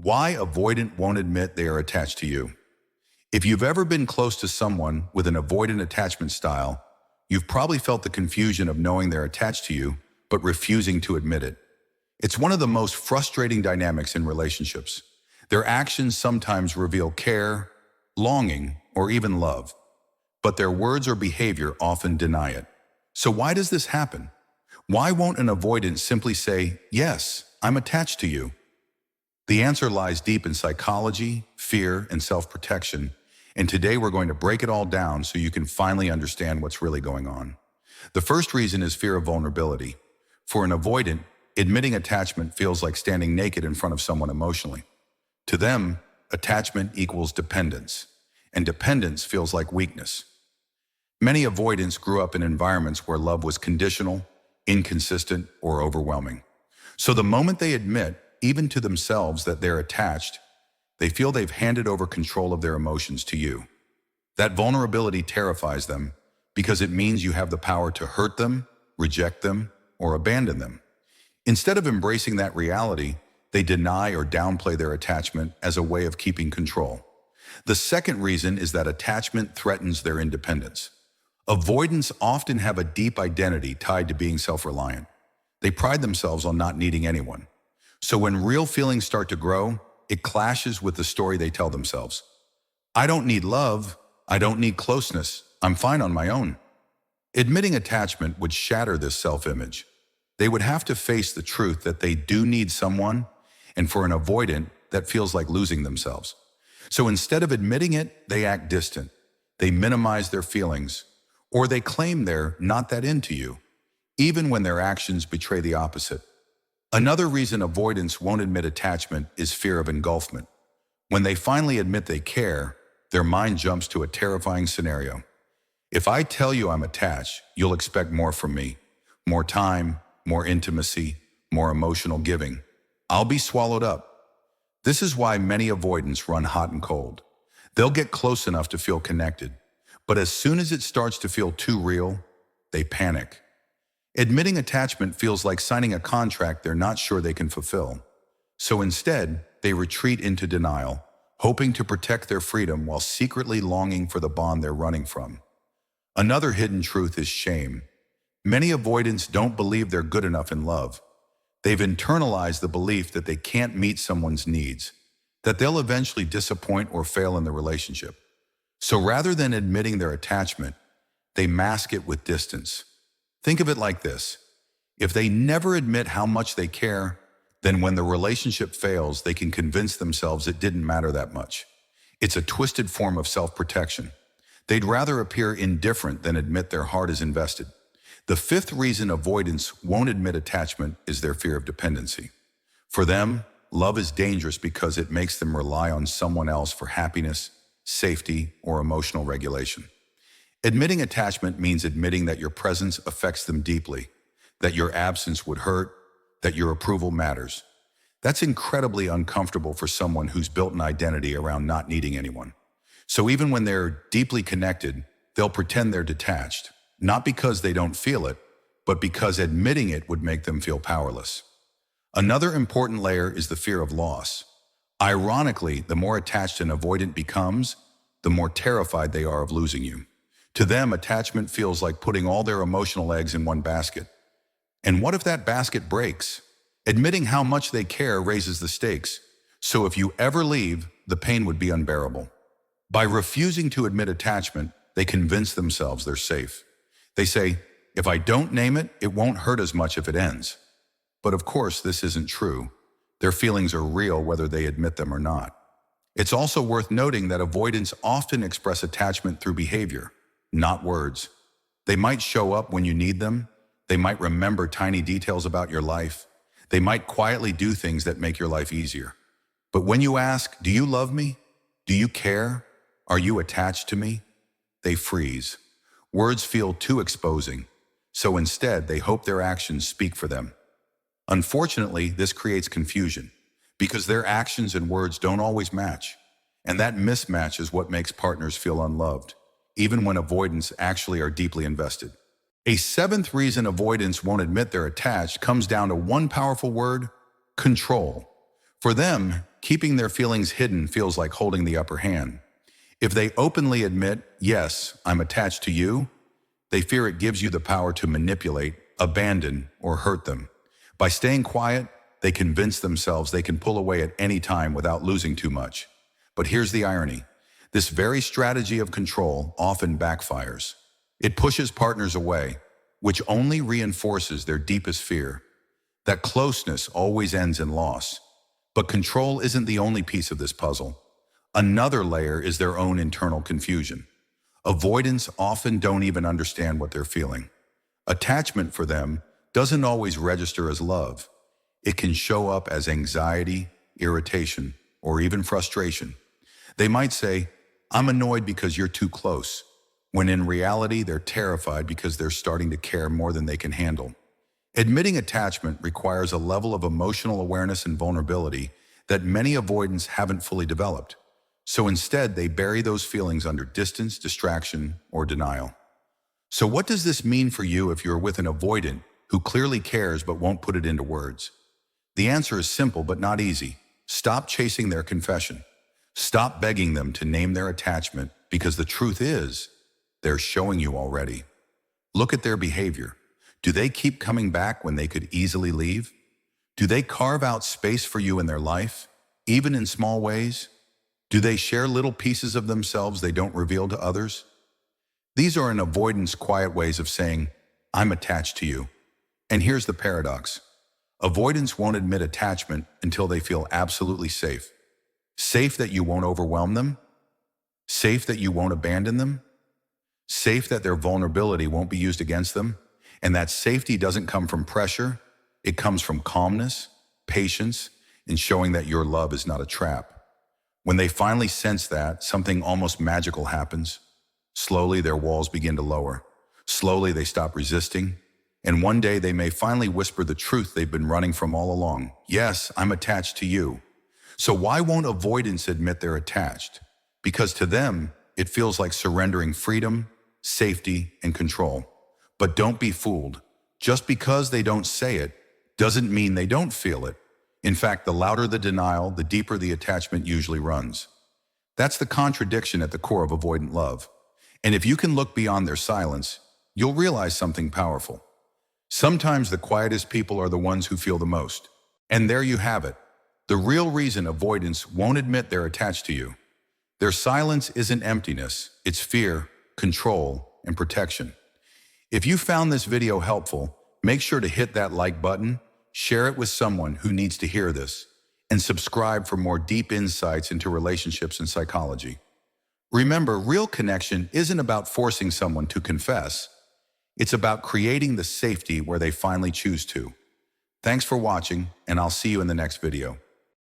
Why avoidant won't admit they are attached to you. If you've ever been close to someone with an avoidant attachment style, you've probably felt the confusion of knowing they're attached to you, but refusing to admit it. It's one of the most frustrating dynamics in relationships. Their actions sometimes reveal care, longing, or even love, but their words or behavior often deny it. So why does this happen? Why won't an avoidant simply say, "Yes, I'm attached to you"? The answer lies deep in psychology, fear, and self-protection, and today we're going to break it all down so you can finally understand what's really going on. The first reason is fear of vulnerability. For an avoidant, admitting attachment feels like standing naked in front of someone emotionally. To them, attachment equals dependence, and dependence feels like weakness. Many avoidants grew up in environments where love was conditional, inconsistent, or overwhelming. So the moment they admit, even to themselves, that they're attached, they feel they've handed over control of their emotions to you. That vulnerability terrifies them because it means you have the power to hurt them, reject them, or abandon them. Instead of embracing that reality, they deny or downplay their attachment as a way of keeping control. The second reason is that attachment threatens their independence. Avoidants often have a deep identity tied to being self-reliant. They pride themselves on not needing anyone. So when real feelings start to grow, it clashes with the story they tell themselves. I don't need love. I don't need closeness. I'm fine on my own. Admitting attachment would shatter this self-image. They would have to face the truth that they do need someone, and for an avoidant, that feels like losing themselves. So instead of admitting it, they act distant. They minimize their feelings, or they claim they're not that into you, even when their actions betray the opposite. Another reason avoidants won't admit attachment is fear of engulfment. When they finally admit they care, their mind jumps to a terrifying scenario. If I tell you I'm attached, you'll expect more from me. More time, more intimacy, more emotional giving. I'll be swallowed up. This is why many avoidants run hot and cold. They'll get close enough to feel connected, but as soon as it starts to feel too real, they panic. Admitting attachment feels like signing a contract they're not sure they can fulfill. So instead, they retreat into denial, hoping to protect their freedom while secretly longing for the bond they're running from. Another hidden truth is shame. Many avoidants don't believe they're good enough in love. They've internalized the belief that they can't meet someone's needs, that they'll eventually disappoint or fail in the relationship. So rather than admitting their attachment, they mask it with distance. Think of it like this. If they never admit how much they care, then when the relationship fails, they can convince themselves it didn't matter that much. It's a twisted form of self-protection. They'd rather appear indifferent than admit their heart is invested. The fifth reason avoidants won't admit attachment is their fear of dependency. For them, love is dangerous because it makes them rely on someone else for happiness, safety, or emotional regulation. Admitting attachment means admitting that your presence affects them deeply, that your absence would hurt, that your approval matters. That's incredibly uncomfortable for someone who's built an identity around not needing anyone. So even when they're deeply connected, they'll pretend they're detached, not because they don't feel it, but because admitting it would make them feel powerless. Another important layer is the fear of loss. Ironically, the more attached an avoidant becomes, the more terrified they are of losing you. To them, attachment feels like putting all their emotional eggs in one basket. And what if that basket breaks? Admitting how much they care raises the stakes. So if you ever leave, the pain would be unbearable. By refusing to admit attachment, they convince themselves they're safe. They say, if I don't name it, it won't hurt as much if it ends. But of course, this isn't true. Their feelings are real whether they admit them or not. It's also worth noting that avoidants often express attachment through behavior, not words. They might show up when you need them. They might remember tiny details about your life. They might quietly do things that make your life easier. But when you ask, do you love me? Do you care? Are you attached to me? They freeze. Words feel too exposing. So instead, they hope their actions speak for them. Unfortunately, this creates confusion because their actions and words don't always match. And that mismatch is what makes partners feel unloved, even when avoidants actually are deeply invested. A seventh reason avoidants won't admit they're attached comes down to one powerful word: control. For them, keeping their feelings hidden feels like holding the upper hand. If they openly admit, yes, I'm attached to you, they fear it gives you the power to manipulate, abandon, or hurt them. By staying quiet, they convince themselves they can pull away at any time without losing too much. But here's the irony. This very strategy of control often backfires. It pushes partners away, which only reinforces their deepest fear. That closeness always ends in loss. But control isn't the only piece of this puzzle. Another layer is their own internal confusion. Avoidants often don't even understand what they're feeling. Attachment for them doesn't always register as love. It can show up as anxiety, irritation, or even frustration. They might say, "I'm annoyed because you're too close," when in reality they're terrified because they're starting to care more than they can handle. Admitting attachment requires a level of emotional awareness and vulnerability that many avoidants haven't fully developed. So instead, they bury those feelings under distance, distraction, or denial. So what does this mean for you if you're with an avoidant who clearly cares but won't put it into words? The answer is simple but not easy. Stop chasing their confession. Stop begging them to name their attachment, because the truth is, they're showing you already. Look at their behavior. Do they keep coming back when they could easily leave? Do they carve out space for you in their life, even in small ways? Do they share little pieces of themselves they don't reveal to others? These are an avoidant's quiet ways of saying, "I'm attached to you." And here's the paradox. Avoidants won't admit attachment until they feel absolutely safe. Safe that you won't overwhelm them. Safe that you won't abandon them. Safe that their vulnerability won't be used against them. And that safety doesn't come from pressure. It comes from calmness, patience, and showing that your love is not a trap. When they finally sense that, something almost magical happens. Slowly, their walls begin to lower. Slowly, they stop resisting. And one day, they may finally whisper the truth they've been running from all along. "Yes, I'm attached to you." So why won't avoidants admit they're attached? Because to them, it feels like surrendering freedom, safety, and control. But don't be fooled. Just because they don't say it doesn't mean they don't feel it. In fact, the louder the denial, the deeper the attachment usually runs. That's the contradiction at the core of avoidant love. And if you can look beyond their silence, you'll realize something powerful. Sometimes the quietest people are the ones who feel the most. And there you have it. The real reason avoidants won't admit they're attached to you. Their silence isn't emptiness, it's fear, control, and protection. If you found this video helpful, make sure to hit that like button, share it with someone who needs to hear this, and subscribe for more deep insights into relationships and psychology. Remember, real connection isn't about forcing someone to confess. It's about creating the safety where they finally choose to. Thanks for watching, and I'll see you in the next video.